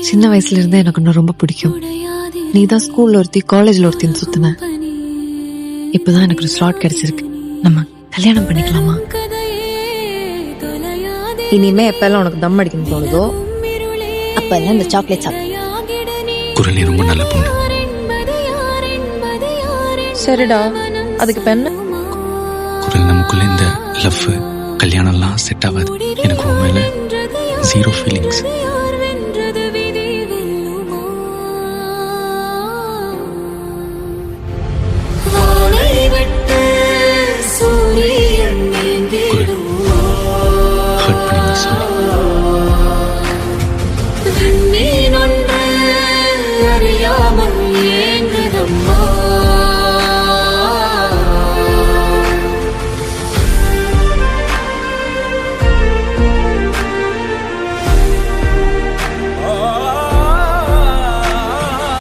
சின்ன வயசுல இருந்தே எனக்கு ஒன்று ரொம்ப பிடிக்கும். நீ தான் ஸ்கூல்ல ஒருத்தி காலேஜ்ல ஒருத்தின்னு சுத்தின. இப்பதான் எனக்கு ஒரு ஸ்லாட் கிடைச்சிருக்கு. நம்ம கல்யாணம் பண்ணிக்கலாமா? இனிமே எப்பெல்லாம் உனக்கு தம் அடிக்கணும் தோணுதோ அப்பெல்லாம் இந்த சாக்லேட் சாப்பிடு. குரல் ரொம்ப நல்ல பொண்ணு. சரிடா, அதுக்கு இப்ப என்ன? குரல் நமக்குள்ள இந்த லவ் கல்யாணம்லாம் செட் ஆகாது. எனக்கு உன் மேல 0 ஃபீலிங்ஸ்.